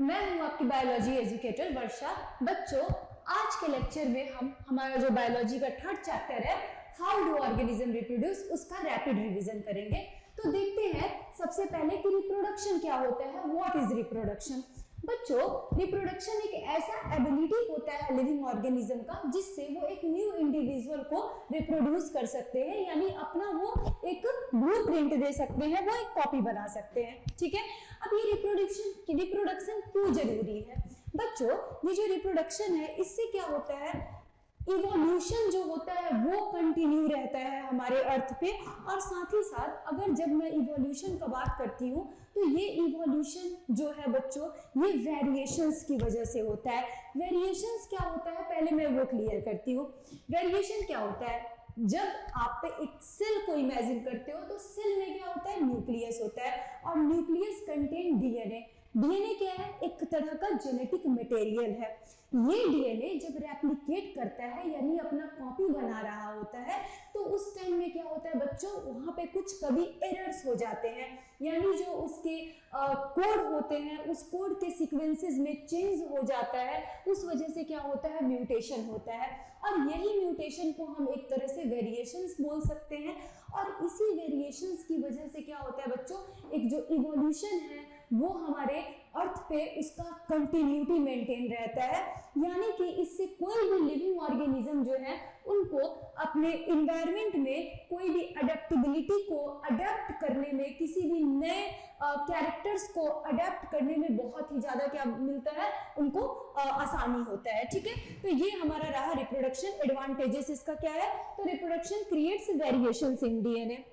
मैं हूं आपकी बायोलॉजी एजुकेटर वर्षा। बच्चों, आज के लेक्चर में हम हमारा जो बायोलॉजी का थर्ड चैप्टर है हाउ डू ऑर्गेनिज्म रिप्रोड्यूस, उसका रैपिड रिवीजन करेंगे। तो देखते हैं सबसे पहले कि रिप्रोडक्शन क्या होता है, व्हाट इज रिप्रोडक्शन। बच्चों, रिप्रोडक्शन एक ऐसा एबिलिटी होता है लिविंग ऑर्गेनिज्म का जिससे वो एक न्यू इंडिविजुअल को रिप्रोड्यूस कर सकते हैं, यानी अपना वो एक ब्लूप्रिंट दे सकते हैं, वो एक कॉपी बना सकते हैं। ठीक है, अब ये रिप्रोडक्शन क्यों जरूरी है बच्चों? ये जो रिप्रोडक्शन है इससे क्या होता है, इवोल्यूशन जो होता है वो कंटिन्यू रहता है हमारे अर्थ पे। और साथ ही साथ अगर जब मैं इवोल्यूशन का बात करती हूँ तो ये इवोल्यूशन जो है बच्चों, ये वेरिएशंस की वजह से होता है। वेरिएशंस क्या होता है पहले मैं वो क्लियर करती हूँ। वेरिएशन क्या होता है, जब आप एक सेल को इमेजिन करते हो तो सेल में क्या होता है, न्यूक्लियस होता है और न्यूक्लियस कंटेन डीएनए। डीएनए क्या है, एक तरह का जेनेटिक मटेरियल है। ये डीएनए जब रेप्लिकेट करता है यानी अपना कॉपी बना रहा होता है तो उस टाइम में क्या होता है बच्चों, वहां पे कुछ कभी एरर्स हो जाते हैं, यानी जो उसके कोड होते हैं उस कोड के सीक्वेंसेस में चेंज हो जाता है। उस वजह से क्या होता है, म्यूटेशन होता है। और यही म्यूटेशन को हम एक तरह से वेरिएशंस बोल सकते हैं। और इसी वेरिएशंस की वजह से क्या होता है बच्चों, एक जो इवोल्यूशन है वो हमारे अर्थ पे उसका कंटिन्यूटी मेंटेन रहता है, यानी कि इससे कोई भी लिविंग ऑर्गेनिज्म जो है उनको अपने एनवायरनमेंट में कोई भी अडेप्टेबिलिटी को अडेप्ट करने में, किसी भी नए कैरेक्टर्स को अडेप्ट करने में बहुत ही ज्यादा क्या मिलता है, उनको आसानी होता है। ठीक है, तो ये हमारा रहा रिप्रोडक्शन। एडवांटेजेस इसका क्या है, तो reproduction creates variations in DNA.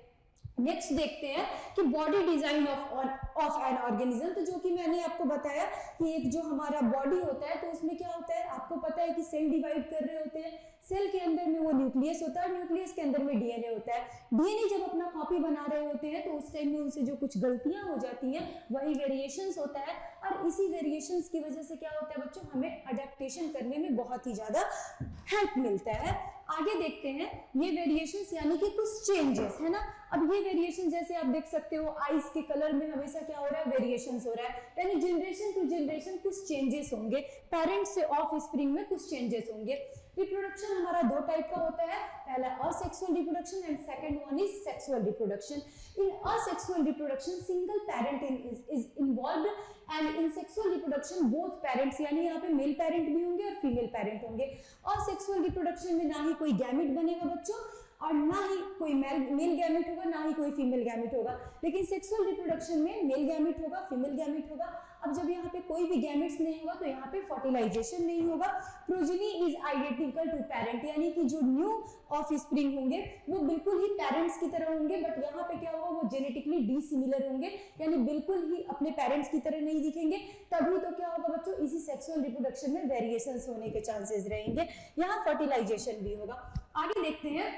Next देखते हैं कि body design of an organism. तो जो कि मैंने आपको बताया कि एक जो हमारा बॉडी होता है तो उसमें क्या होता है, आपको पता है कि सेल डिवाइड कर रहे होते हैं। सेल के अंदर में वो न्यूक्लियस होता है, न्यूक्लियस के अंदर में डीएनए होता है। डीएनए जब अपना कॉपी बना रहे होते हैं तो उस टाइम में उनसे जो कुछ गलतियां हो जाती हैं वही वेरिएशंस होता है। और इसी वेरिएशंस की वजह से क्या होता है बच्चों, हमें अडेप्टेशन करने में बहुत ही ज्यादा हेल्प मिलता है। आगे देखते हैं ये वेरिएशंस यानी कि कुछ चेंजेस है ना। अब ये वेरिएशन जैसे आप देख सकते हो आइस के कलर में हमेशा क्या हो रहा है, वेरिएशंस हो रहा है, यानी जनरेशन टू जनरेशन कुछ चेंजेस होंगे। पेरेंट से ऑफ स्प्रिंग में कुछ चेंजेस होंगे। रिप्रोडक्शन हमारा दो टाइप का होता है, पहला asexual reproduction and second one is sexual reproduction. In asexual reproduction single parent is involved and in sexual reproduction both parents, यानी यहाँ पे मेल पेरेंट भी होंगे और फीमेल पेरेंट होंगे। असेक्सुअल रिप्रोडक्शन में ना ही कोई गैमेट बनेगा बच्चों और ना ही कोई मेल गैमेट होगा, ना ही कोई फीमेल गैमेट होगा। लेकिन सेक्सुअल रिप्रोडक्शन में मेल गैमेट होगा, फीमेल गैमेट होगा। अब जब यहाँ पे कोई भी गैमेट्स नहीं होगा तो यहाँ पे फर्टिलाइजेशन नहीं होगा। Progeny is identical to parent, यानी कि जो न्यू ऑफ स्प्रिंग होंगे वो बिल्कुल ही पेरेंट्स की तरह होंगे, बट यहाँ पे क्या होगा, वो जेनेटिकली डिसिमिलर होंगे, यानी बिल्कुल ही अपने पेरेंट्स की तरह नहीं दिखेंगे। तभी तो क्या होगा बच्चों, इसी सेक्सुअल रिप्रोडक्शन में वेरिएशंस होने के चांसेस रहेंगे, यहाँ फर्टिलाइजेशन भी होगा। आगे देखते हैं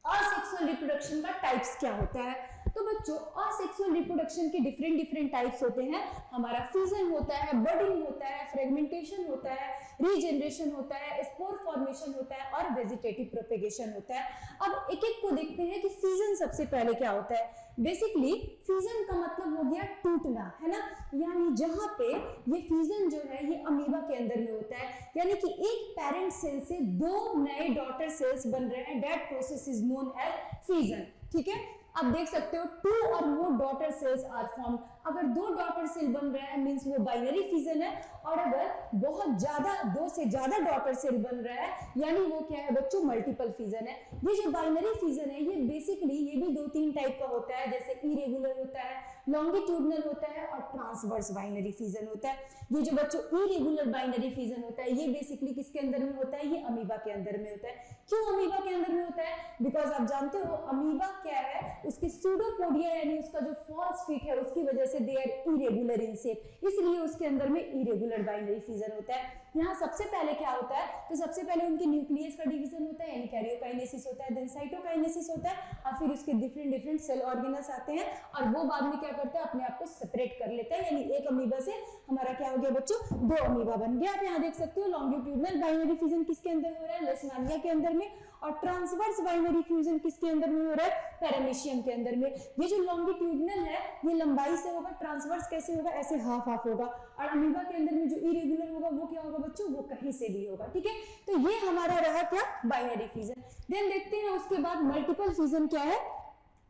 असेक्सुअल रिप्रोडक्शन का टाइप्स क्या होता है। तो बच्चों, असेक्सुअल रिप्रोडक्शन के डिफरेंट टाइप्स होते हैं। हमारा फ्यूजन होता है, बर्डिंग होता है, फ्रेगमेंटेशन होता है, रीजनरेशन होता है, स्पोर फॉर्मेशन होता है और वेजिटेटिव प्रोपेगेशन होता है। अब एक एक को देखते हैं कि फ्यूजन सबसे पहले क्या होता है। बेसिकली फ्यूजन का मतलब हो गया टूटना, है ना, यानी जहां पे ये फ्यूजन जो है ये अमीबा के अंदर में होता है, यानी कि एक पेरेंट सेल से दो नए डॉटर सेल्स बन रहे हैं। That process is known as fusion. ठीक है, आप देख सकते हो two or more daughter cells are formed. अगर दो डॉटर सेल बन रहे हैं मींस वो बाइनरी फ्यूजन है, और अगर बहुत ज्यादा, दो से ज्यादा डॉटर सेल बन रहा है यानी वो क्या है बच्चों, मल्टीपल फ्यूजन है। ये जो बाइनरी फ्यूजन है ये बेसिकली ये भी दो तीन टाइप का होता है, जैसे इरेगुलर होता है, लॉन्गिट्यूडनल होता है और ट्रांसवर्स बाइनरी फ्यूजन होता है। ये जो बच्चों इरेगुलर बाइनरी फ्यूजन होता है ये बेसिकली किसके अंदर में होता है, ये अमीबा के अंदर में होता है। क्यों अमीबा के अंदर में होता है, बिकॉज आप जानते हो अमीबा क्या है, उसके सूडोपोडिया यानी उसका जो फॉल्स फीट है उसकी वजह से they are irregular in shape, इसलिए उसके अंदर में इरेगुलर बाइनरी फ्यूजन होता है। यहाँ सबसे पहले क्या होता है, तो सबसे पहले उनके न्यूक्लियस का डिवीजन होता है यानी कैरियोकाइनेसिस होता है, देन साइटोकाइनेसिस होता है और फिर उसके डिफरेंट सेल ऑर्गेनल्स आते हैं और वो बाद में क्या करता है, अपने आप को सेपरेट कर लेता है। यानी एक अमीबा से हमारा क्या हो गया बच्चों, दो अमीबा बन गया। आप यहाँ देख सकते हो लॉन्गिट्यूडनल बाइनरी फ्यूजन किसके अंदर हो रहा है, लेशमानिया के अंदर में, और ट्रांसवर्स बाइनरी फ्यूजन किसके अंदर में हो रहा है, पैरामीशियम के अंदर में। ये जो लॉन्गिट्यूडनल है ये लंबाई से होगा, ट्रांसवर्स कैसे होगा, ऐसे हाफ हाफ होगा, और अमीबा के अंदर में जो इरेगुलर होगा वो क्या होगा बच्चों, वो कहीं से भी होगा, ठीक है। तो ये हमारा रहा क्या, बाइनरी फ्यूजन। देन देखते हैं उसके बाद मल्टीपल फ्यूजन क्या है।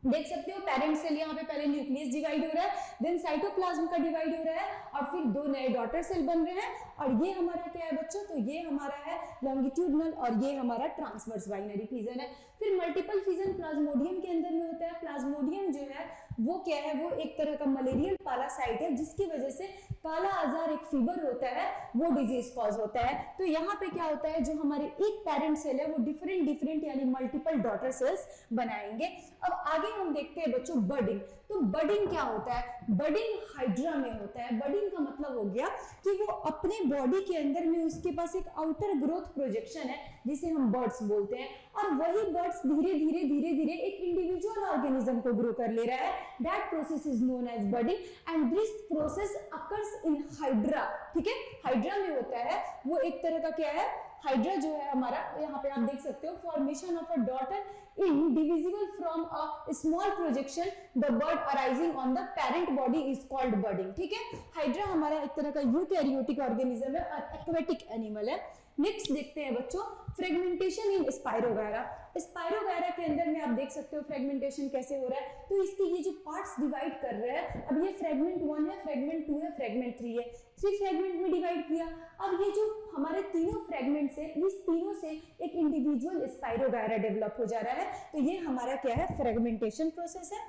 देख सकते हो पेरेंट सेल यहाँ पे पहले न्यूक्लियस डिवाइड हो रहा है, देन साइटोप्लाज्म का डिवाइड हो रहा है, और फिर 2 नए डॉटर सेल बन रहे हैं, और ये हमारा क्या है बच्चों, तो ये हमारा है लॉन्गिट्यूडनल और ये हमारा ट्रांसवर्स बाइनरी फ्यूजन है। फिर मल्टीपल फ्यूजन प्लाज्मोडियम के अंदर में होता है। प्लाज्मोडियम जो है वो क्या है, वो एक तरह का मलेरियल पैरासाइट है जिसकी वजह से काला आजार एक फीवर होता है, वो डिजीज कॉज होता है। तो यहाँ पे क्या होता है, जो हमारे एक पेरेंट सेल है वो डिफरेंट यानी मल्टीपल डॉटर सेल्स बनाएंगे। अब आगे हम देखते हैं बच्चों बडिंग। तो बडिंग क्या होता है, बडिंग हाइड्रा में होता है। बडिंग का मतलब हो गया कि वो अपने बॉडी के अंदर में उसके पास एक आउटर ग्रोथ प्रोजेक्शन है जिसे हम बर्ड्स बोलते हैं, और वही बर्ड्स धीरे धीरे एक इंडिविजुअल ऑर्गेनिज्म को ग्रो कर ले रहा है। That process is known as budding and this process occurs in hydra, ठीक है। हाइड्रा में होता है वो एक तरह का क्या है, हाइड्रा जो है हमारा, यहाँ पे आप देख सकते हो formation of a daughter indivisible from a small projection the bird arising on the parent body is called budding, ठीक है। हाइड्रा हमारा एक तरह का यूकैरियोटिक ऑर्गेनिज्म है और एक्वेटिक एनिमल है। नेक्स्ट देखते हैं बच्चों फ्रेगमेंटेशन इन स्पाइरोगायरा। स्पाइरोगायरा के अंदर में आप देख सकते हो फ्रेगमेंटेशन कैसे हो रहा है। तो इसके ये जो पार्ट्स डिवाइड कर रहे हैं, अब ये फ्रेगमेंट 1 है, फ्रेगमेंट 2 है, फ्रेगमेंट 3 है, 3 फ्रेगमेंट में डिवाइड किया। अब ये जो हमारे तीनों फ्रेगमेंट्स है, इस तीनों से एक इंडिविजुअल स्पाइरोगायरा डेवलप हो जा रहा है। तो ये हमारा क्या है, फ्रेगमेंटेशन प्रोसेस है।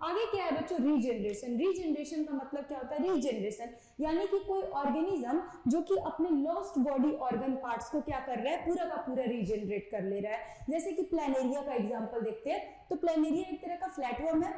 आगे क्या है बच्चों, रीजनरेशन। रीजनरेशन का मतलब क्या होता है, रीजनरेशन यानी कि कोई ऑर्गेनिज्म जो कि अपने लॉस्ट बॉडी ऑर्गन पार्ट्स को क्या कर रहा है, पूरा का पूरा रीजनरेट कर ले रहा है। जैसे कि प्लैनेरिया का एग्जांपल देखते हैं। तो प्लैनेरिया एक तरह का फ्लैटवर्म है,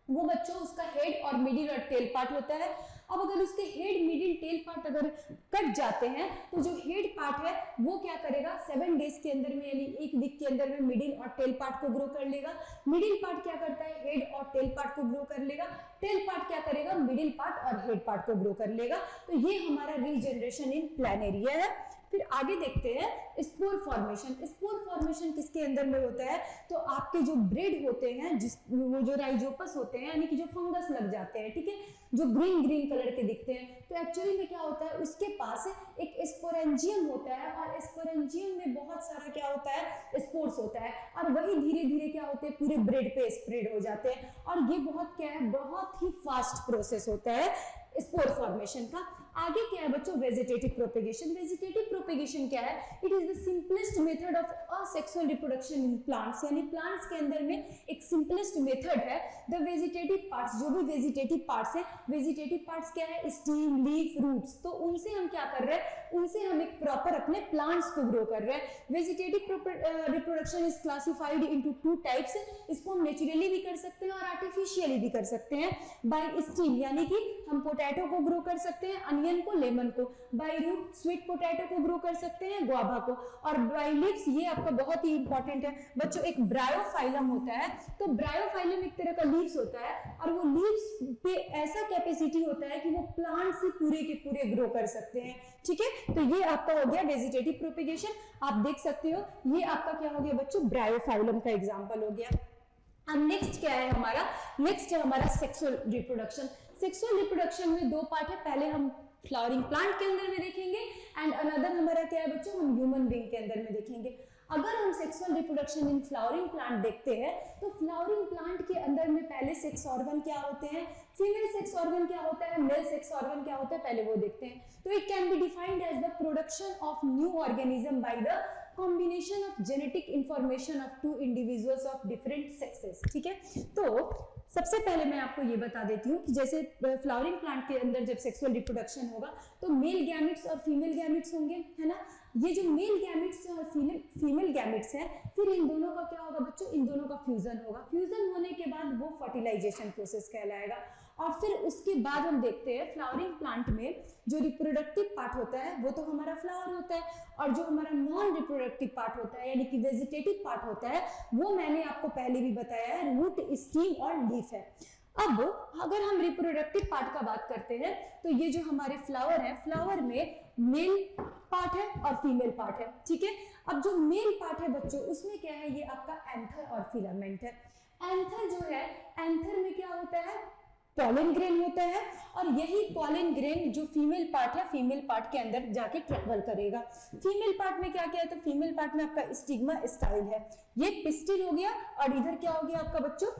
वो बच्चों उसका हेड और मिडिल और टेल पार्ट होता है। अब अगर उसके हेड मिडिल टेल पार्ट अगर कट जाते हैं तो जो हेड पार्ट है वो क्या करेगा, 7 डेज के अंदर में यानी 1 वीक के अंदर में मिडिल और टेल पार्ट को ग्रो कर लेगा। मिडिल पार्ट क्या करता है, हेड और टेल पार्ट को ग्रो कर लेगा। टेल पार्ट क्या करेगा, मिडिल पार्ट और हेड पार्ट को ग्रो कर लेगा। तो ये हमारा रीजनरेशन इन प्लैनेरिया है। फिर आगे देखते हैं स्पोर फॉर्मेशन। स्पोर फॉर्मेशन किसके अंदर में होता है, तो आपके जो ब्रेड होते हैं, जिस वो जो राइजोपस होते हैं यानी कि जो फंगस लग जाते हैं, ठीक है, जो ग्रीन ग्रीन कलर के दिखते हैं, तो एक्चुअली में क्या होता है, उसके पास एक स्पोरेंजियम होता है और स्पोरेंजियम में बहुत सारा क्या होता है, स्पोर्स होता है, और वही धीरे धीरे क्या होते हैं, पूरे ब्रेड पे स्प्रेड हो जाते हैं। और ये बहुत क्या है, बहुत ही फास्ट प्रोसेस होता है स्पोर फॉर्मेशन का। आगे क्या है बच्चों, वेजिटेटिव प्रोपेगेशन। वेजिटेटिव प्रोपेगेशन क्या है, it is the simplest method of asexual reproduction in plants, यानी प्लांट्स के अंदर में एक सिंपलेस्ट मेथड है। द वेजिटेटिव पार्ट्स, जो भी वेजिटेटिव पार्ट्स है, वेजिटेटिव पार्ट्स क्या है, स्टीम, लीफ, रूट्स, तो उनसे हम क्या कर रहे हैं, उनसे हम एक प्रॉपर अपने प्लांट्स को ग्रो कर रहे हैं। Vegetative reproduction is classified into 2 types. इसको हम नेचुरली भी कर सकते हैं और आर्टिफिशियली भी कर सकते हैं। बाय स्टीम यानी कि हम पोटैटो को ग्रो कर सकते हैं, अनियन को, लेमन को। बाय रूट स्वीट पोटैटो को ग्रो कर सकते हैं, गुआवा को। और बाय लीव्स, ये आपका बहुत ही इंपॉर्टेंट है बच्चों, एक ब्रायोफाइलम होता है। तो ब्रायोफाइलम एक तरह का लीव्स होता है और वो लीव्स पे ऐसा कैपेसिटी होता है कि वो प्लांट से पूरे के पूरे ग्रो कर सकते हैं, ठीक है। तो ये आपका हो गया वेजिटेटिव प्रोपेगेशन। आप देख सकते हो ये आपका क्या हो गया बच्चों, ब्रायोफाइलम का एग्जांपल हो गया। अब नेक्स्ट क्या है हमारा, नेक्स्ट है हमारा सेक्सुअल रिप्रोडक्शन। सेक्सुअल रिप्रोडक्शन में 2 पार्ट है, पहले हम फ्लावरिंग प्लांट के अंदर में देखेंगे एंड अनदर हमारा क्या है बच्चों, हम ह्यूमन बीइंग के अंदर में देखेंगे। अगर हम sexual reproduction in flowering plant देखते हैं तो फ्लावरिंग प्लांट के अंदर में पहले सेक्स ऑर्गन क्या होते हैं, फीमेल सेक्स ऑर्गन क्या होता है, मेल सेक्स ऑर्गन क्या होता है, पहले वो देखते हैं। तो it can be defined as the production of new organism by the combination of genetic information of 2 individuals of different sexes, ठीक है। तो सबसे पहले मैं आपको ये बता देती हूँ कि जैसे फ्लावरिंग प्लांट के अंदर जब सेक्सुअल रिप्रोडक्शन होगा तो मेल गैमेट्स और फीमेल गैमेट्स होंगे, है ना। ये जो मेल गैमेट्स और फीमेल गैमेट्स हैं, फिर इन दोनों का क्या होगा बच्चों, इन दोनों का फ्यूजन होगा। फ्यूजन होने के बाद वो फर्टिलाइजेशन प्रोसेस कहलाएगा। और फिर उसके बाद हम देखते हैं फ्लावरिंग प्लांट में जो रिप्रोडक्टिव पार्ट होता है वो तो हमारा फ्लावर होता है, और जो हमारा नॉन रिप्रोडक्टिव पार्ट होता है यानी कि वेजिटेटिव पार्ट होता है वो मैंने आपको पहले भी बताया है, रूट, स्टीम और लीफ है। अब अगर हम रिप्रोडक्टिव पार्ट का बात करते हैं तो ये जो हमारे फ्लावर है, फ्लावर में मेल पार्ट है और फीमेल पार्ट है, ठीक है। अब जो मेल पार्ट है बच्चों, उसमें क्या है, ये आपका एंथर और फिलामेंट है। एंथर जो है, एंथर में क्या होता है, पॉलन ग्रेन होता है, और यही पॉलन ग्रेन जो फीमेल पार्ट है, फीमेल पार्ट के अंदर जाके ट्रेवल करेगा। फीमेल पार्ट में क्या क्या है, तो फीमेल पार्ट में आपका स्टिग्मा स्टाइल है, ये पिस्टिल हो गया, और इधर क्या हो गया आपका बच्चों,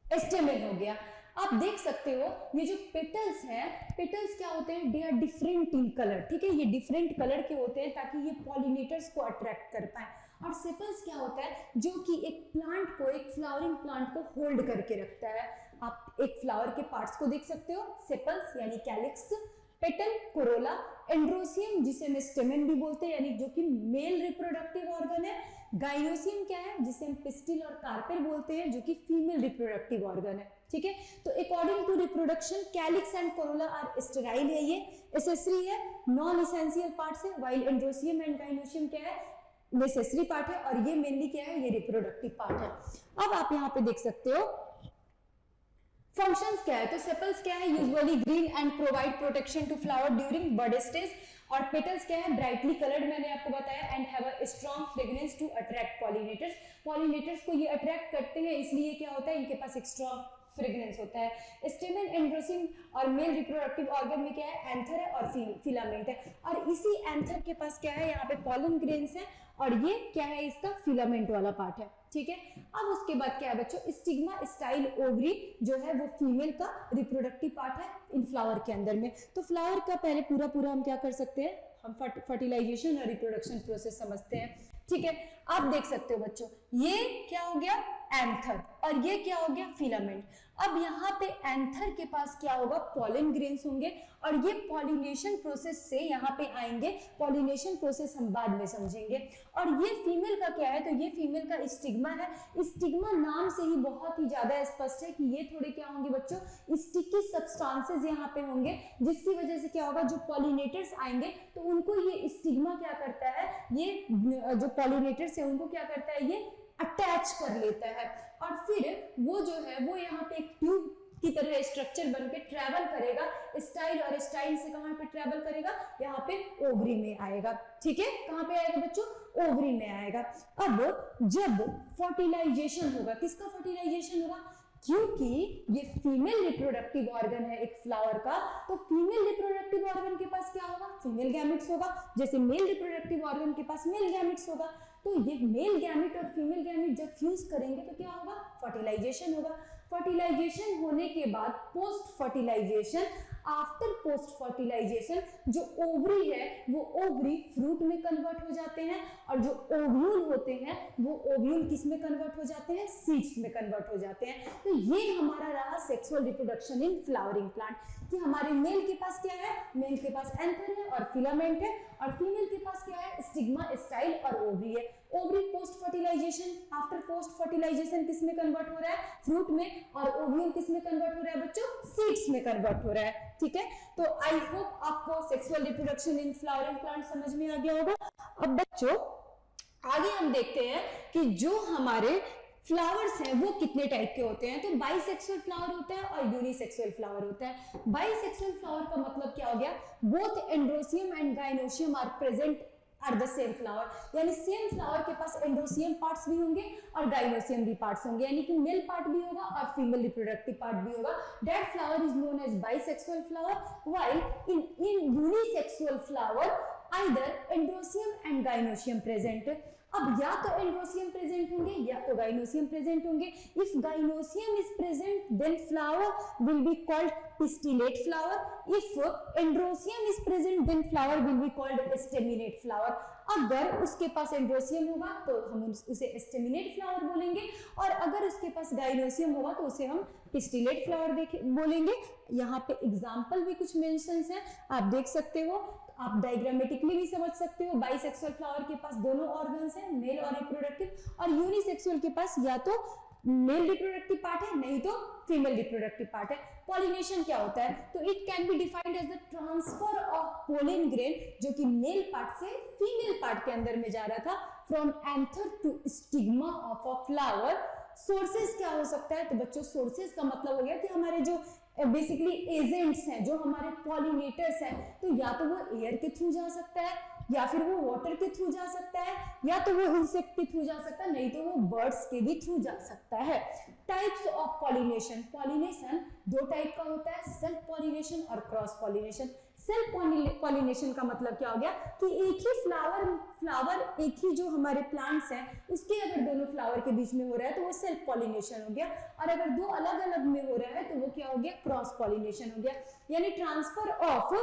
स्टेमेन हो गया। आप देख सकते हो ये जो पेटल्स हैं, पेटल्स क्या होते हैं, they are different in colour, ठीक है, ये डिफरेंट कलर के होते हैं ताकि ये पॉलिनेटर्स को अट्रैक्ट कर पाए। और सेपल्स क्या होता है, जो कि एक प्लांट को, एक फ्लावरिंग प्लांट को होल्ड करके रखता है। आप एक फ्लावर के पार्ट्स को देख सकते हो, सेपल्स यानी कैलिक्स, पेटल, कोरोला, एंड्रोसियम जिसे हम स्टेमेन भी बोलते हैं यानी जो कि मेल रिप्रोडक्टिव ऑर्गन है, गाइनोसियम क्या है, जिसे हम पिस्टिल और कार्पेल बोलते हैं, जो कि फीमेल रिप्रोडक्टिव ऑर्गन है, ठीक है। तो according to reproduction calyx and corolla are sterile है, ये एसेसरी है, नॉन एसेंशियल पार्ट्स है, व्हाइल एंड्रोसियम एंड गाइनोसियम क्या है, नेसेसरी पार्ट है, और ये मेनली क्या है, ये रिप्रोडक्टिव पार्ट है। अब आप यहाँ पे देख सकते हो फंक्शंस क्या है, तो सेपल्स क्या है, usually green and provide protection to flower during bud stage, और पेटल्स क्या है, ब्राइटली कलर्ड, मैंने आपको बताया, and have a strong fragrance to attract pollinators, pollinators को ये अट्रैक्ट करते हैं, इसलिए क्या होता है, इनके पास एक स्ट्रांग फ्रेग्रेंस होता है। स्टेमेन, एंड्रोसियम और मेल रिप्रोडक्टिव ऑर्गन में क्या है, एंथर है और फिलामेंट है, और इसी एंथर के पास क्या है, यहाँ पे पॉलन ग्रेन्स है, और ये क्या है, इसका फिलामेंट वाला पार्ट है, ठीक है। अब उसके बाद क्या है बच्चों, स्टिग्मा स्टाइल ओवरी जो है वो फीमेल का रिप्रोडक्टिव पार्ट है इन फ्लावर के अंदर में। तो फ्लावर का पहले पूरा हम क्या कर सकते हैं, हम फर्टिलाइजेशन और रिप्रोडक्शन प्रोसेस समझते हैं, ठीक है। आप देख सकते हो बच्चों, ये क्या हो गया, एंथर, और ये क्या हो गया, फिलामेंट। अब यहाँ पे एंथर के पास क्या होगा, पॉलन ग्रेन्स होंगे, और ये पॉलिनेशन प्रोसेस से यहाँ पे आएंगे, पॉलिनेशन प्रोसेस हम बाद में समझेंगे। और ये फीमेल का क्या है, तो ये फीमेल का स्टिग्मा है। स्टिग्मा नाम से ही बहुत ही ज्यादा स्पष्ट है कि ये थोड़े क्या होंगे बच्चों, स्टिकी सब्सटेंसेस यहाँ पे होंगे, जिसकी वजह से क्या होगा, जो पॉलिनेटर्स आएंगे तो उनको ये स्टिग्मा क्या करता है, ये जो पॉलिनेटर्स है उनको क्या करता है, ये अटैच कर लेता है, और फिर वो जो है वो यहाँ पे एक ट्यूब की तरह स्ट्रक्चर बन के ट्रेवल करेगा, स्टाइल, और स्टाइल से कहाँ पे ट्रेवल करेगा, यहाँ पे ओवरी में आएगा, ठीक है। कहाँ पे आएगा बच्चों, ओवरी में आएगा। अब जब फर्टिलाइजेशन होगा, किसका फर्टिलाइजेशन होगा, क्योंकि ये फीमेल रिप्रोडक्टिव ऑर्गन है एक फ्लावर का, तो फीमेल रिप्रोडक्टिव ऑर्गन के पास क्या होगा, फीमेल गैमेट्स होगा, जैसे मेल रिप्रोडक्टिव ऑर्गन के पास मेल गैमेट्स होगा। तो ये मेल गैमेट और फीमेल गैमेट जब फ्यूज करेंगे तो क्या होगा, फर्टिलाइजेशन होगा। फर्टिलाइजेशन होने के बाद post fertilisation, after post fertilisation जो ओवरी है वो ओवरी फ्रूट में कन्वर्ट हो जाते हैं, और जो ओव्यूल होते हैं वो ओव्यूल किस में कन्वर्ट हो जाते हैं, सीड्स में कन्वर्ट हो जाते हैं। तो ये हमारा रहा sexual reproduction in flowering plant, कि हमारे मेल के पास क्या है, मेल के पास एंथर है और फिलामेंट है, और फीमेल के पास क्या है, स्टिग्मा, स्टाइल और ओवरी है। Ovary post fertilisation, after post fertilisation किस में कन्वर्ट हो रहा है, फ्रूट में, और ओव्यूल किस में कन्वर्ट हो रहा है बच्चों, सीड्स में कन्वर्ट हो रहा है, ठीक है। तो आई होप आपको sexual reproduction in flowering plant समझ में आ गया होगा। अब बच्चों आगे हम देखते हैं कि जो हमारे फ्लावर्स हैं वो कितने टाइप के होते हैं, तो बाइसेक्सुअल फ्लावर होता है और यूनिसेक्सुअल फ्लावर होता है। बाइसेक्सुअल फ्लावर का मतलब क्या हो गया, both androecium and gynoecium are present are the same flower, यानी सेम फ्लावर के पास एंड्रोसियम पार्ट्स भी होंगे और गाइनोसियम भी पार्ट्स होंगे, यानी कि मेल पार्ट भी होगा और फीमेल रिप्रोडक्टिव पार्ट भी होगा। That flower is known as bisexual flower, while in unisexual flower either androecium and gynoecium present. अब या तो एंड्रोसियम प्रेजेंट होंगे या तो गाइनोसियम प्रेजेंट होंगे। If gynoecium is present then flower will be called pistillate flower, if androecium is present then flower will be called staminate flower. अगर उसके पास androecium होगा तो हम उसे स्टेमिनेट फ्लावर बोलेंगे, और अगर उसके पास गाइनोसियम होगा तो उसे हम पिस्टिलेट फ्लावर बोलेंगे। यहाँ पे एग्जाम्पल भी कुछ मेंशंस हैं, आप देख सकते हो, आप डायग्रामेटिकली भी समझ सकते हो। बाइसेक्सुअल फ्लावर के पास दोनों ऑर्गन्स हैं, मेल और रिप्रोडक्टिव, और यूनिसेक्सुअल के पास या तो मेल रिप्रोडक्टिव पार्ट है नहीं तो फीमेल रिप्रोडक्टिव पार्ट है। पॉलिनेशन क्या होता है, तो it can be defined as the transfer of pollen grain, जो कि मेल पार्ट से फीमेल पार्ट के अंदर में जा रहा था, from anther to stigma of a flower sources क्या हो सकता है? तो बच्चों सोर्सेज का मतलब हो गया कि हमारे जो बेसिकली एजेंट्स हैं, जो हमारे पॉलिनेटर्स हैं, तो या तो वो एयर के थ्रू जा सकता है, या फिर वो वाटर के थ्रू जा सकता है, या तो वो इंसेक्ट के थ्रू जा सकता है, नहीं तो वो बर्ड्स के भी थ्रू जा सकता है। टाइप्स ऑफ पॉलिनेशन, पॉलिनेशन दो टाइप का होता है, सेल्फ पॉलिनेशन और क्रॉस पॉलिनेशन। सेल्फ पॉलिनेशन का मतलब क्या हो गया कि एक ही फ्लावर एक ही जो हमारे प्लांट्स हैं उसके अगर दोनों फ्लावर के बीच में हो रहा है तो वो सेल्फ पॉलिनेशन हो गया, और अगर दो अलग अलग में हो रहा है तो वो क्या हो गया? क्रॉस पॉलिनेशन हो गया। यानी transfer of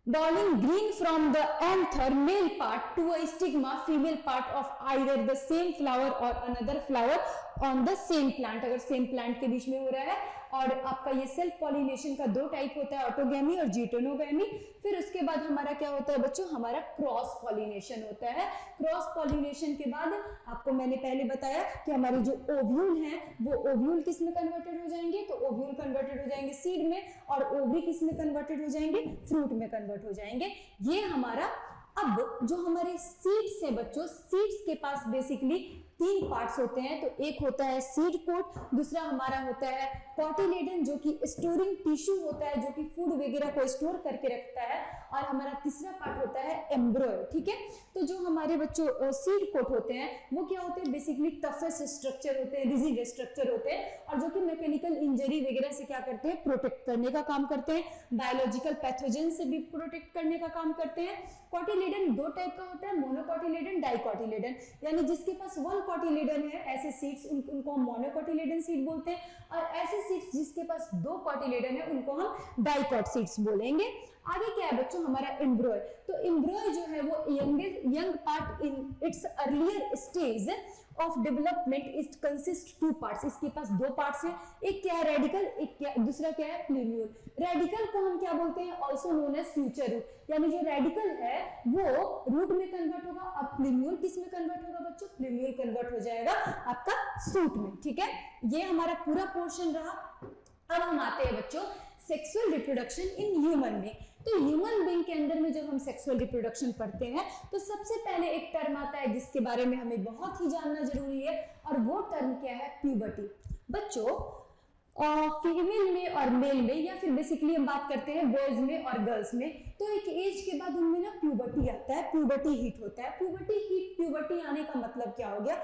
Dowling green from the anther male part to a stigma female part of either the same flower or another flower on the same plant। अगर सेम प्लांट के बीच में हो रहा है, और आपका ये सेल्फ पॉलिनेशन का दो टाइप होता है, ऑटोगैमी और जीटोनोगैमी। फिर उसके बाद हमारा क्या होता है बच्चों? हमारा क्रॉस पॉलिनेशन होता है। क्रॉस पॉलिनेशन के बाद आपको मैंने पहले बताया कि हमारे जो ओव्यूल हैं वो ओव्यूल किस में कन्वर्टेड हो जाएंगे? तो ओव्यूल कन्वर्टेड हो जाएंगे सीड में, और ओवरी किस में कन्वर्टेड हो जाएंगे? फ्रूट में कन्वर्ट हो जाएंगे। ये हमारा अब जो हमारे सीड्स हैं बच्चों, सीड्स के पास बेसिकली तीन पार्ट्स होते हैं। तो एक होता है सीड कोट, दूसरा हमारा होता है कॉटिलेडन जो कि स्टोरिंग टिश्यू होता है, जो कि फूड वगैरह को स्टोर करके रखता है, और हमारा तीसरा पार्ट होता है एम्ब्रॉय। ठीक है, तो जो हमारे बच्चों सीड कोट होते हैं वो क्या होते हैं? बेसिकली टफेस्ट स्ट्रक्चर होते हैं, रिजिड स्ट्रक्चर होते हैं, और जो कि मैकेनिकल इंजरी वगैरह से क्या करते हैं? प्रोटेक्ट करने का काम करते हैं, बायोलॉजिकल पैथोजन से भी प्रोटेक्ट करने का काम करते हैं। कॉटिलेडन दो टाइप का होता है, मोनोकॉटिलेडन, डाइकॉटिलेडन। यानी जिसके पास वन कॉटिलेडन है ऐसे सीड्स उनको हम मोनोकॉटिलेडन सीड बोलते हैं, और ऐसे सीड्स जिसके पास दो कॉटिलेडन है उनको हम डाइकॉट सीड्स बोलेंगे। आगे क्या है बच्चों? हमारा एम्ब्रॉय। तो एम्ब्रॉय जो है वो young part in its earlier stage of development it consist two parts. इसके पास दो पार्ट्स हैं, एक क्या है? रेडिकल, एक क्या, दूसरा क्या है? प्लूम्यूल। रेडिकल को हम क्या बोलते हैं? Also known as future root. यानी जो रेडिकल है वो रूट में कन्वर्ट होगा, अब प्लूम्यूल किस में कन्वर्ट होगा बच्चों? प्लूम्यूल कन्वर्ट हो जाएगा आपका सूट में। ठीक है, ये हमारा पूरा पोर्शन रहा। अब हम आते हैं बच्चों sexual reproduction in human being. तो ह्यूमन बीइंग के अंदर में जब हम सेक्सुअल रिप्रोडक्शन पढ़ते हैं तो सबसे पहले एक टर्म आता है जिसके बारे में हमें बहुत ही जानना जरूरी है, और वो टर्म क्या है? प्यूबर्टी। बच्चों फीमेल में और मेल में, या फिर बेसिकली हम बात करते हैं बॉयज में और गर्ल्स में, तो एक एज के बाद उनमें ना प्यूबर्टी आता है, प्यूबर्टी हीट होता है। प्यूबर्टी हीट, प्यूबर्टी आने का मतलब क्या हो गया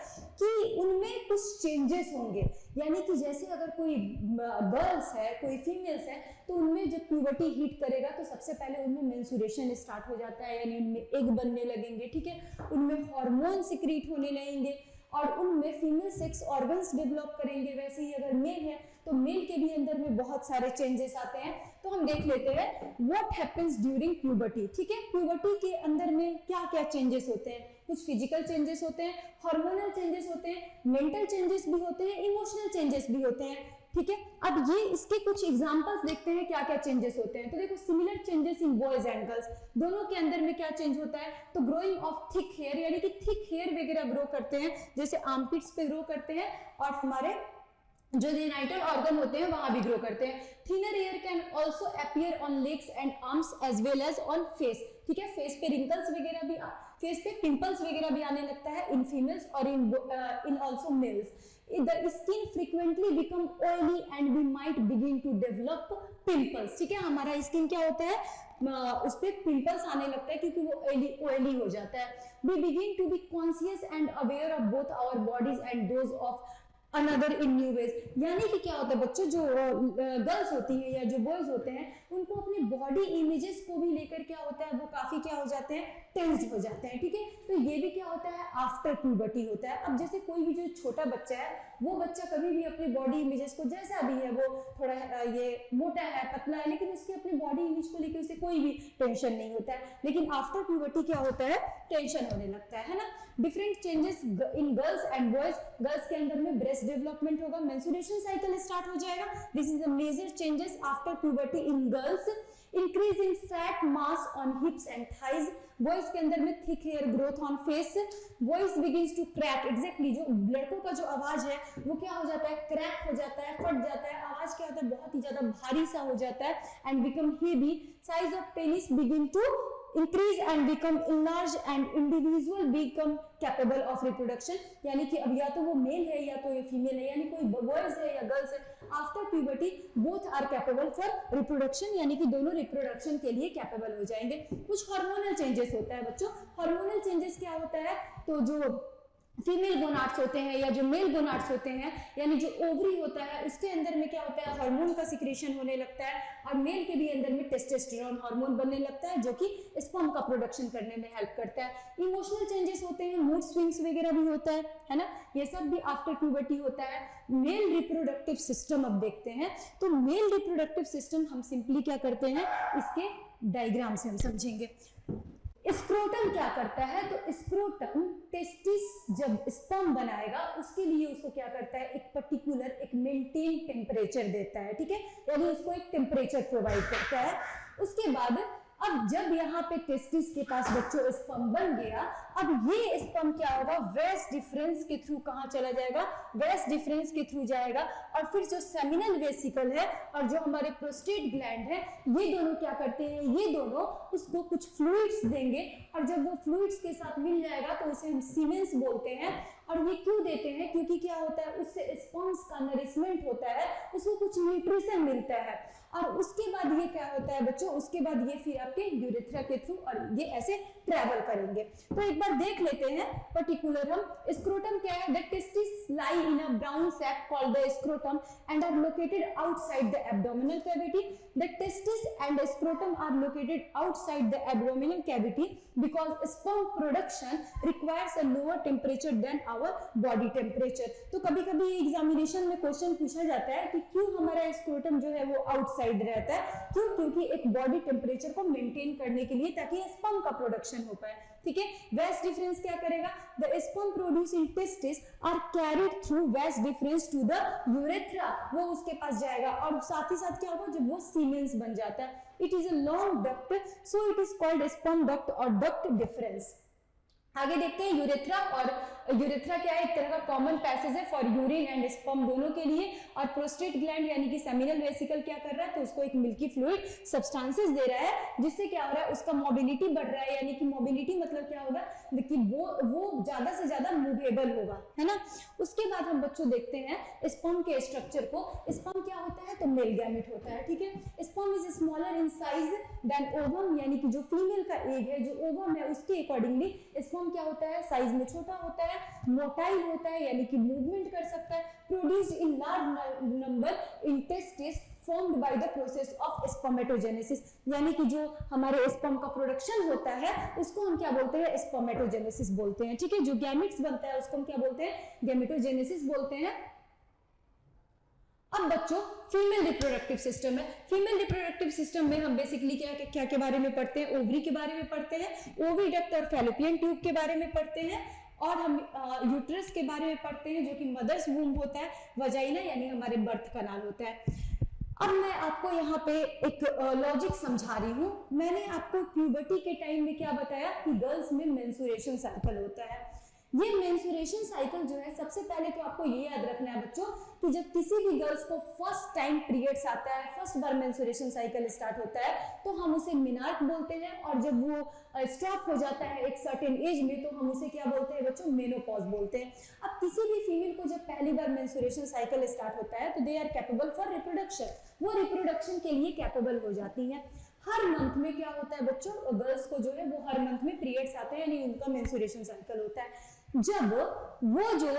कि उनमें कुछ चेंजेस होंगे। यानी कि जैसे अगर कोई गर्ल्स है, कोई फीमेल्स है, तो उनमें जब प्यूबर्टी हीट करेगा तो सबसे पहले उनमें मेंस्ट्रुएशन स्टार्ट हो जाता है, यानी उनमें एग बनने लगेंगे। ठीक है, उनमें हार्मोन सिक्रीट होने लगेंगे, और उनमें फीमेल सेक्स ऑर्गन्स डेवलप करेंगे। वैसे ही अगर मेल है तो मेल के भी अंदर में बहुत सारे चेंजेस आते हैं। तो हम देख लेते हैं व्हाट हैपेंस ड्यूरिंग प्यूबर्टी। ठीक है, प्यूबर्टी के अंदर में क्या क्या चेंजेस होते हैं? कुछ फिजिकल चेंजेस होते हैं, हार्मोनल चेंजेस होते हैं, मेंटल चेंजेस भी होते हैं, इमोशनल चेंजेस भी होते हैं। ठीक है, अब ये इसके कुछ एग्जांपल्स देखते हैं क्या क्या चेंजेस होते हैं। तो देखो similar changes in boys and girls, दोनों के अंदर में क्या चेंज होता है? तो ग्रोइंग ऑफ थिक हेयर, यानी कि थिक हेयर वगैरह ग्रो करते हैं, जैसे आर्मपिट्स पे ग्रो करते हैं, और हमारे जो जेनाइटल ऑर्गन होते हैं वहां भी ग्रो करते हैं। Thinner hair can also appear on legs and arms as well as on face. ठीक है, फेस पे रिंकल्स वगैरह भी, फेस पे पिंपल्स वगैरह भी आने लगता है इन फीमेल्स और in also males. The skin frequently become oily and we might begin to develop pimples। ठीक है, हमारा स्किन क्या होता है? उस पे पिंपल्स आने लगता है क्योंकि वो ऑयली हो जाता है। We begin to be conscious and aware of both our bodies and those of another in new ways. यानी कि क्या होता है बच्चों, जो गर्ल्स होती हैं या जो बॉयज होते हैं उनको अपने बॉडी इमेजेस को भी लेकर क्या होता है, वो काफी क्या हो जाते हैं? टेंस्ड हो जाते हैं। ठीक है, तो ये भी क्या होता है? आफ्टर प्यूबर्टी होता है। अब जैसे कोई भी जो छोटा बच्चा है, वो बच्चा कभी भी अपनी बॉडी इमेजेस को, जैसा भी है, वो थोड़ा ये मोटा है, पतला है, लेकिन उसकी अपनी बॉडी इमेज को लेकर उसे कोई भी टेंशन नहीं होता है। लेकिन आफ्टर प्यूबर्टी क्या होता है? टेंशन होने लगता है ना। Different changes in girls and boys. Girls के अंदर में ब्रेस्ट डेवलपमेंट होगा, मेंस्ट्रुएशन साइकिल स्टार्ट हो जाएगा। This is a major changes after puberty in girls. Increase in fat mass on hips and thighs. Boys के अंदर में thick hair growth on face. Voice begins to crack. Exactly जो लड़कों का जो आवाज है वो क्या हो जाता है? क्रैक हो जाता है, फट जाता है, आवाज क्या होता है? बहुत ही ज्यादा भारी सा हो जाता है। And become heavy. Size of penis begin to increase and become enlarge and individual become capable of reproduction, यानी कि अब या तो वो मेल है या तो ये फीमेल है, यानी कोई बॉयज है या गर्ल्स है, after puberty both are capable for reproduction, यानी कि दोनों रिप्रोडक्शन के लिए कैपेबल हो जाएंगे। कुछ हार्मोनल चेंजेस होता है बच्चों। हार्मोनल चेंजेस क्या होता है, तो जो फीमेल गोनाड्स होते हैं या जो मेल गोनाड्स होते हैं, यानी जो ओवरी होता है उसके अंदर में क्या होता है, हार्मोन का सिक्रेशन होने लगता है, और मेल के भी अंदर में टेस्टोस्टेरोन हार्मोन बनने लगता है जो कि स्पर्म का प्रोडक्शन करने में हेल्प करता है। इमोशनल चेंजेस होते हैं, मूड स्विंग्स वगैरह भी होता है ना, ये सब भी आफ्टर प्यूबर्टी होता है। मेल रिप्रोडक्टिव सिस्टम अब देखते हैं, तो मेल रिप्रोडक्टिव सिस्टम हम सिंपली क्या करते हैं, इसके डायग्राम से हम समझेंगे। स्क्रोटम क्या करता है, तो स्क्रोटम टेस्टिस जब स्पर्म बनाएगा उसके लिए उसको क्या करता है, एक पर्टिकुलर एक मेंटेन टेम्परेचर देता है, ठीक है, यानी उसको एक टेम्परेचर प्रोवाइड करता है। उसके बाद अब जब यहाँ पे टेस्टिस के पास बच्चों स्पर्म बन गया, अब ये स्पर्म क्या होगा, वेस डिफरेंस के थ्रू कहाँ चला जाएगा, वेस डिफरेंस के थ्रू जाएगा, और फिर जो सेमिनल वेसिकल है और जो हमारे प्रोस्टेट ग्लैंड है, ये दोनों क्या करते हैं, ये दोनों उसको कुछ फ्लूइड्स देंगे, और जब वो फ्लूइड्स के साथ मिल जाएगा तो उसे हम सीमेंस बोलते हैं। और ये क्यों देते हैं, क्योंकि क्या होता है, उससे स्पर्म्स का नरिशमेंट होता है, उसको कुछ न्यूट्रिशन मिलता है, और उसके बाद ये क्या होता है बच्चों, उसके बाद ये फिर आपके यूरेथ्रा के थ्रू और ये ऐसे ट्रैवल करेंगे। तो एक बार देख लेते हैं पर्टिकुलर हम, स्क्रोटम क्या है, the testis lie in a brown sac called the scrotum and are located outside the abdominal cavity. The testis and scrotum are located outside the abdominal cavity because sperm production requires a lower temperature than our body temperature. तो कभी कभी examination में question पूछा जाता है कि क्यों हमारा स्क्रोटम जो है वो आउटसाइड रहता है, क्यों, क्योंकि एक बॉडी टेम्परेचर को मेंटेन करने के लिए, ताकि स्पर्म का प्रोडक्शन हो पाए, ठीक है। वेस डिफरेंस क्या करेगा, the sperm produce in testis are carried through vas deferens to the urethra, वो उसके पास जाएगा, और साथ ही साथ क्या होगा, जब वो सीमेंस बन जाता है, it is a long duct, so it is called sperm duct और डक्ट डिफरेंस। आगे देखते हैं यूरेथ्रा, और यूरेथ्रा क्या है, एक तरह का कॉमन पैसेज है फॉर यूरिन एंड स्पर्म दोनों के लिए, और प्रोस्टेट ग्लैंड यानी कि सेमिनल वेसिकल क्या कर रहा है, तो उसको एक मिल्की फ्लूइड सब्सटेंसेस दे रहा है, जिससे क्या हो रहा है, उसका मोबिलिटी बढ़ रहा है, यानी कि मोबिलिटी मतलब क्या होगा कि वो ज्यादा से ज्यादा मूवेबल होगा, है ना। उसके बाद हम बच्चों देखते हैं स्पर्म के स्ट्रक्चर को। स्पर्म क्या होता है, तो मेल गैमेट होता है, ठीक है। Sperm is smaller in size than ovum, यानी कि जो फीमेल का एग है, जो ओवम है, उसके अकॉर्डिंगली स्पर्म क्या होता है, साइज में छोटा होता है, मोटाइल होता है, यानी कि मूवमेंट कर सकता है, produced in large number in testis formed by the process of spermatogenesis, यानी कि जो हमारे स्पर्म का प्रोडक्शन होता है उसको हम क्या बोलते हैं, स्पर्मेटोजेनेसिस बोलते हैं, ठीक है। जो गैमेट्स बनता है उसको हम क्या बोलते हैं, गैमेटोजेनेसिस बोलते हैं। अब बच्चों फीमेल रिप्रोडक्टिव सिस्टम है। फीमेल रिप्रोडक्टिव सिस्टम में हम बेसिकली क्या के बारे में पढ़ते हैं, ओवरी के बारे में पढ़ते हैं, ओविडक्ट और फैलोपियन ट्यूब के बारे में पढ़ते हैं, और हम यूट्रस के बारे में पढ़ते हैं जो कि मदर्स वूम्ब होता है, वजाइना यानी हमारे बर्थ कनाल होता है। अब मैं आपको यहाँ पे एक लॉजिक समझा रही हूँ। मैंने आपको प्यूबर्टी के टाइम में क्या बताया कि गर्ल्स में मेंस्ट्रुएशन साइकिल होता है। ये मेंस्ट्रुएशन साइकिल जो है, सबसे पहले तो आपको ये याद रखना है बच्चों कि जब किसी भी गर्ल्स को फर्स्ट टाइम पीरियड्स आता है, फर्स्ट बार मेंस्ट्रुएशन साइकिल स्टार्ट होता है, तो हम उसे मिनार्क बोलते हैं, और जब वो स्टॉप हो जाता है एक सर्टेन एज में, तो हम उसे क्या बोलते हैं बच्चों, मेनोपॉज बोलते हैं। अब किसी भी फीमेल को जब पहली बार मेंस्ट्रुएशन साइकिल स्टार्ट होता है तो they are capable for reproduction, वो रिप्रोडक्शन के लिए कैपेबल हो जाती है। हर मंथ में क्या होता है बच्चों, गर्ल्स को जो है वो हर मंथ में पीरियड्स आते हैं, यानी उनका मेंस्ट्रुएशन साइकिल होता है। जब वो जो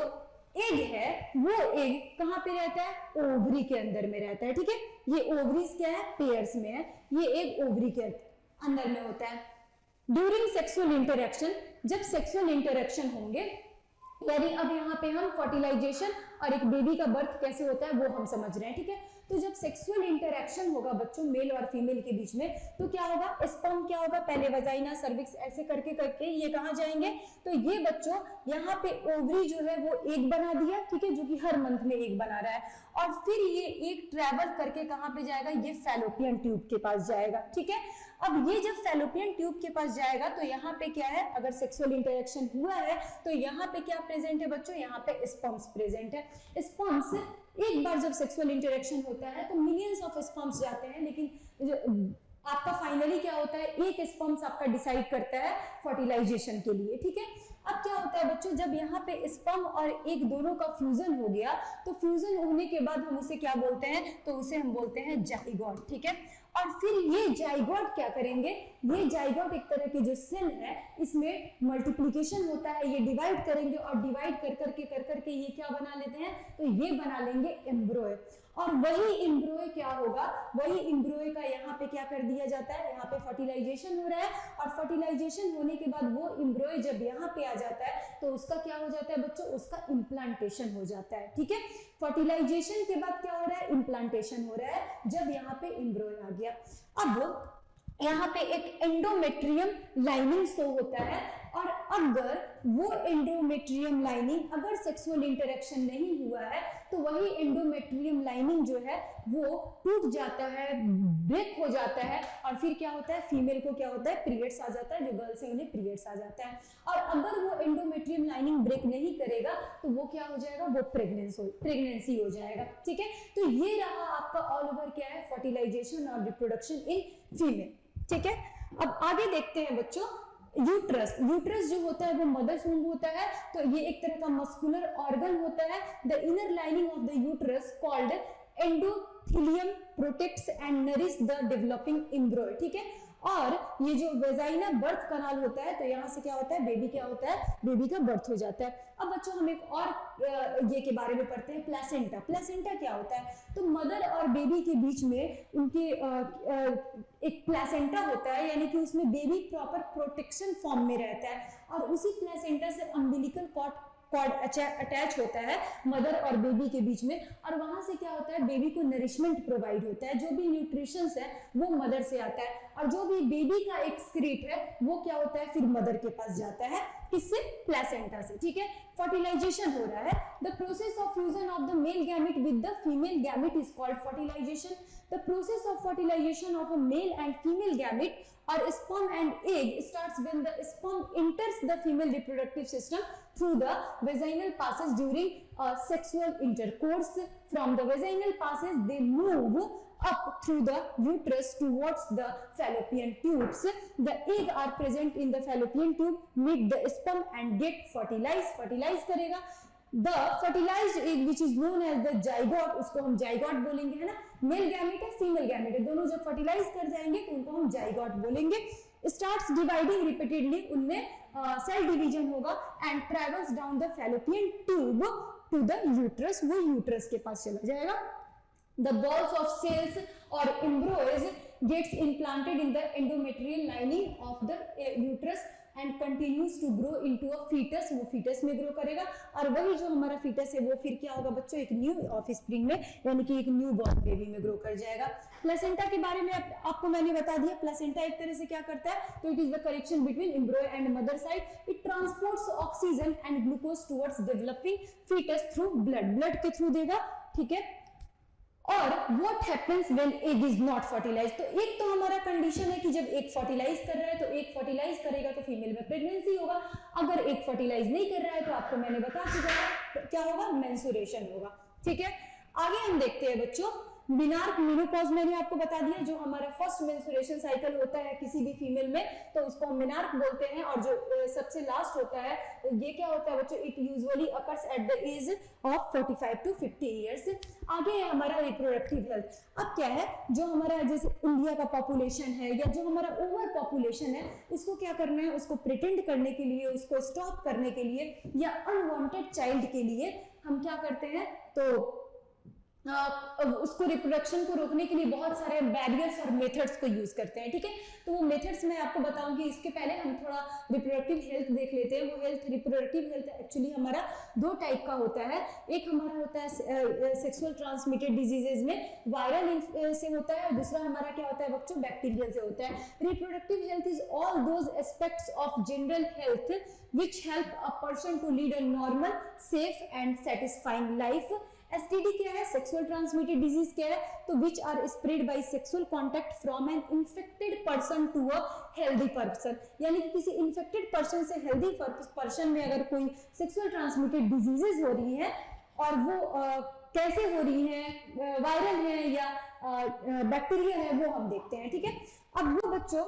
एग है, वो एग कहाँ पे रहता है, ओवरी के अंदर में रहता है, ठीक है। ये ओवरीज क्या है, पेयर्स में है, ये एग ओवरी के अंदर में होता है। ड्यूरिंग सेक्सुअल इंटरेक्शन, जब सेक्सुअल इंटरेक्शन होंगे, यानी अब यहाँ पे हम फर्टिलाइजेशन और एक बेबी का बर्थ कैसे होता है वो हम समझ रहे हैं, ठीक है। तो जब सेक्सुअल इंटरेक्शन होगा बच्चों मेल और फीमेल के बीच में, तो क्या होगा, स्पर्म क्या होगा, पहले वजाइना, सर्विक्स, ऐसे करके करके ये कहाँ जाएंगे, तो ये बच्चों यहाँ पे ओवरी जो है वो एक बना दिया, ठीक है, जो कि हर मंथ में एक बना रहा है, और फिर ये एक ट्रेवल करके कहाँ पे जाएगा, ये फैलोपियन ट्यूब के पास जाएगा, ठीक है। अब ये जब फैलोपियन ट्यूब के पास जाएगा तो यहाँ पे क्या है, अगर सेक्सुअल इंटरेक्शन हुआ है तो यहाँ पे क्या प्रेजेंट है बच्चों, यहाँ पे स्पर्म्स प्रेजेंट है। स्पर्म्स एक बार जब सेक्सुअल इंटरेक्शन होता है तो मिलियंस ऑफ स्पर्म्स जाते हैं, लेकिन आपका फाइनली क्या होता है, एक स्पर्म्स आपका डिसाइड करता है फर्टिलाइजेशन के लिए, ठीक है। अब क्या होता है बच्चों, जब यहाँ पे स्पर्म और एग दोनों का फ्यूजन हो गया, तो फ्यूजन होने के बाद हम उसे क्या बोलते हैं, तो उसे हम बोलते हैं जाइगोट, ठीक है। और फिर ये जाइगोट क्या करेंगे, ये जाइगोट एक तरह की जो सेल है, इसमें मल्टीप्लिकेशन होता है, ये डिवाइड करेंगे और डिवाइड कर करके ये क्या बना लेते हैं, तो ये बना लेंगे एम्ब्रॉय। और वही एम्ब्रॉय क्या होगा, वही एम्ब्रॉय का यहाँ पे क्या कर दिया जाता है, यहाँ पे फर्टिलाइजेशन हो रहा है, और फर्टिलाइजेशन होने के बाद वो एम्ब्रॉय जब यहाँ पे आ जाता है तो उसका क्या हो जाता है बच्चों, उसका इम्प्लांटेशन हो जाता है, ठीक है। फर्टिलाइजेशन के बाद क्या हो रहा है, इम्प्लांटेशन हो रहा है जब यहाँ पे एम्ब्रॉय आ गया। अब यहाँ पे एक एंडोमेट्रियम लाइनिंग शो होता है, और अगर वो एंडोमेट्रियम लाइनिंग अगर सेक्सुअल इंटरेक्शन नहीं हुआ है तो वही एंडोमेट्रियम लाइनिंग जो है वो टूट जाता है, ब्रेक हो जाता है, और फिर क्या होता है, फीमेल को क्या होता है, पीरियड्स आ जाता है, जो गर्ल्स है उन्हें पीरियड्स आ जाता है। और अगर वो एंडोमेट्रियम लाइनिंग ब्रेक नहीं करेगा तो वो क्या हो जाएगा, वो प्रेगनेंसी हो जाएगा, ठीक है। तो ये रहा आपका ऑल ओवर क्या है, फर्टिलाइजेशन और रिप्रोडक्शन इन फीमेल, ठीक है। अब आगे देखते हैं बच्चों, यूट्रस। यूट्रस जो होता है वो मदर्स वूम्ब होता है, तो ये एक तरह का मस्कुलर ऑर्गन होता है। The inner lining of the uterus called endothelium protects and nourish the developing एम्ब्रॉय, ठीक है। और ये जो वेजाइना बर्थ कनाल होता है, तो यहाँ से क्या होता है, बेबी क्या होता है, बेबी का बर्थ हो जाता है। अब बच्चों हम एक और ये के बारे में पढ़ते हैं, प्लेसेंटा। प्लेसेंटा क्या होता है, तो मदर और बेबी के बीच में उनके एक प्लेसेंटा होता है, यानी कि उसमें बेबी प्रॉपर प्रोटेक्शन फॉर्म में रहता है, और उसी प्लेसेंटा से अम्बिलिकल कॉर्ड अटैच होता है मदर और बेबी के बीच में, और वहां से क्या होता है, बेबी को नरिशमेंट प्रोवाइड होता है, जो भी न्यूट्रिशंस है वो मदर से आता है, और जो भी बेबी का एक्सक्रीट है वो क्या होता है, फिर मदर के पास जाता है, किससे, प्लेसेंटा से, ठीक है। फर्टिलाइजेशन हो रहा है, the process of fusion of the male gamete with the female gamete is called fertilisation. The process of fertilisation of a male and female gamete or sperm and egg starts when the sperm enters the female reproductive system through the vaginal passes during sexual intercourse. From the vaginal passes they move up through the uterus towards the fallopian tubes. The egg are present in the fallopian tube, meet the sperm and get fertilized. Fertilize करेगा। The fertilized egg which is known as the zygote, उसको हम zygote बोलेंगे, है ना। Male gamete है, female gamete है, दोनों जब फर्टिलाइज कर जाएंगे तो उनको हम zygote बोलेंगे। Starts dividing repeatedly, उनमें सेल डिवीजन होगा, and travels down the fallopian tube to the uterus, वो यूट्रस के पास चला जाएगा। The balls of cells or embryos gets implanted in the endometrial lining of the uterus and continues to grow into a fetus, वो fetus में grow करेगा, और वही जो हमारा fetus है वो फिर क्या होगा बच्चों, एक न्यू ऑफस्प्रिंग में, यानी कि एक न्यू बॉर्न बेबी में ग्रो कर जाएगा। प्लेसेंटा के बारे में आपको मैंने बता दिया। प्लेसेंटा एक तरह से क्या करता है, तो it is the connection between एम्ब्रॉय and mother side. It transports oxygen and glucose towards developing fetus through blood के थ्रू देगा, ठीक है। और what happens when egg is not fertilized, तो एक तो हमारा कंडीशन है कि जब एक फर्टिलाइज कर रहा है तो एक फर्टिलाइज करेगा तो फीमेल में प्रेगनेंसी होगा, अगर एक फर्टिलाइज नहीं कर रहा है तो आपको मैंने बता चुका है क्या होगा, मेंस्ट्रुएशन होगा, ठीक है। आगे हम देखते हैं बच्चों, मिनार्क मेनोपॉज मैंने आपको बता दिया, जो हमारा फर्स्ट मेंस्ट्रुएशन साइकिल होता है किसी भी फीमेल में तो उसको हम मिनार्क बोलते हैं, और जो सबसे लास्ट होता है ये क्या होता है बच्चों, it usually occurs at the age of 45 to 50 years. आगे है हमारा रिप्रोडक्टिव हेल्थ। अब क्या है, जो हमारा जैसे इंडिया का पॉपुलेशन है या जो हमारा ओवर पॉपुलेशन है, उसको क्या करना है, उसको प्रिटेंड करने के लिए, उसको स्टॉप करने के लिए या अनवांटेड चाइल्ड के लिए हम क्या करते हैं, तो उसको रिप्रोडक्शन को रोकने के लिए बहुत सारे बैरियर्स और मेथड्स को यूज करते हैं, ठीक है। तो वो मेथड्स मैं आपको बताऊंगी, इसके पहले हम थोड़ा रिप्रोडक्टिव हेल्थ देख लेते हैं। वो हेल्थ, रिप्रोडक्टिव हेल्थ एक्चुअली हमारा दो टाइप का होता है। एक हमारा होता है सेक्सुअल ट्रांसमिटेड डिजीजेज में वायरल से होता है, और दूसरा हमारा क्या होता है बच्चों, बैक्टीरियल से होता है। Reproductive health is all those aspects of general health which help a person to lead a normal, safe and satisfying life. STD क्या है, सेक्सुअल ट्रांसमिटेड डिजीज क्या है, तो which are spread by sexual contact from an infected person to a healthy person, यानी कि किसी infected person से healthy person में अगर कोई सेक्सुअल ट्रांसमिटेड डिजीजेज हो रही है, और वो कैसे हो रही है, वायरल है या बैक्टीरियल है, वो हम देखते हैं, ठीक है। अब वो बच्चों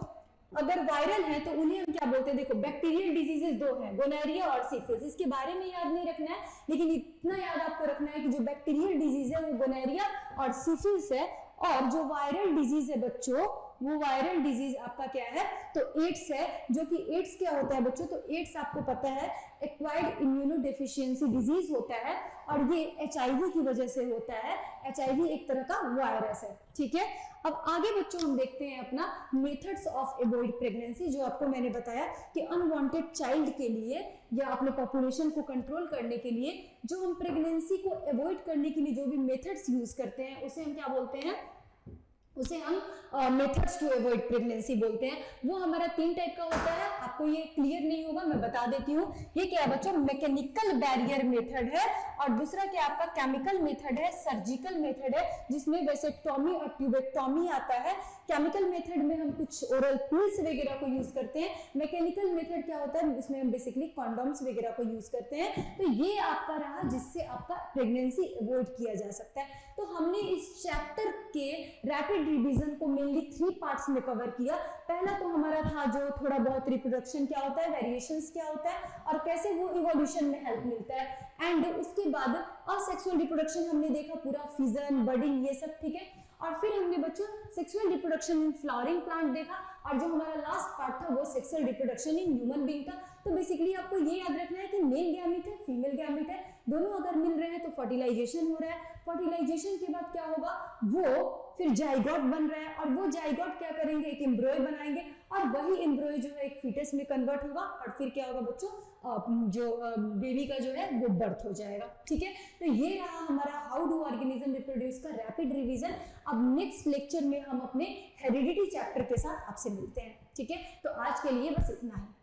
अगर वायरल है तो उन्हें हम क्या बोलते हैं, देखो बैक्टीरियल डिजीजेस दो हैं, गोनोरिया और सिफिलिस, इसके बारे में याद नहीं रखना है, लेकिन इतना याद आपको रखना है कि जो बैक्टीरियल डिजीज है वो गोनोरिया और सिफिलिस है, और जो वायरल डिजीज है बच्चों वो वायरल डिजीज आपका क्या है, तो एड्स है, जो कि एड्स क्या होता है बच्चों, तो एड्स आपको पता है एक्वायर्ड इम्यूनोडेफिशिएंसी डिजीज होता है, और ये एचआईवी की वजह से होता है, एचआईवी एक तरह का वायरस है, ठीक है। अब आगे बच्चों हम देखते हैं अपना मेथड्स ऑफ अवॉइड प्रेगनेंसी, जो आपको मैंने बताया कि अनवांटेड चाइल्ड के लिए या अपने पॉपुलेशन को कंट्रोल करने के लिए जो हम प्रेगनेंसी को अवॉइड करने के लिए जो भी मेथड्स यूज करते हैं उसे हम क्या बोलते हैं, उसे हम मेथड्स टू अवॉइड प्रेगनेंसी बोलते हैं। वो हमारा 3 टाइप का होता है, आपको ये क्लियर नहीं होगा मैं बता देती हूँ। ये क्या है बच्चों, मैकेनिकल बैरियर मेथड है, और दूसरा क्या आपका केमिकल मेथड है, सर्जिकल मेथड है, जिसमें वैसेक्टोमी और ट्यूबेक्टोमी आता है। केमिकल मेथड में हम कुछ ओरल पिल्स वगैरह को यूज करते हैं, मैकेनिकल मेथड क्या होता है उसमें हम बेसिकली कॉन्डोम्स वगैरह को यूज करते हैं। तो ये आपका रहा जिससे आपका प्रेगनेंसी अवॉइड किया जा सकता है। तो हमने इस चैप्टर के रैपिड रिवीजन को मेनली 3 पार्ट्स में कवर किया। पहला तो हमारा था जो थोड़ा बहुत रिप्रोडक्शन क्या होता है, वेरिएशंस क्या होता है और कैसे वो इवोल्यूशन में हेल्प मिलता है, एंड उसके बाद असेक्सुअल रिप्रोडक्शन हमने देखा, पूरा फिजन बडिंग ये सब, ठीक है। और फिर हमने बच्चों sexual reproduction in flowering plant देखा, और जो हमारा लास्ट पार्ट था वो sexual reproduction in human being था। तो बेसिकली आपको ये याद रखना है कि मेल गैमेट है, फीमेल गैमेट है, दोनों अगर मिल रहे हैं तो फर्टिलाइजेशन हो रहा है, फर्टिलाइजेशन के बाद क्या होगा, वो फिर जाइगोट बन रहा है, और वो जाइगोट क्या करेंगे, एक एम्ब्रॉय बनाएंगे, और वही एम्ब्रॉय जो है एक फीटस में कन्वर्ट होगा, और फिर क्या होगा बच्चों, जो बेबी का जो है वो बर्थ हो जाएगा, ठीक है। तो ये रहा हमारा हाउ डू ऑर्गेनिज्म रिप्रोड्यूस का रैपिड रिवीजन। अब नेक्स्ट लेक्चर में हम अपने हेरिडिटी चैप्टर के साथ आपसे मिलते हैं, ठीक है। तो आज के लिए बस इतना ही।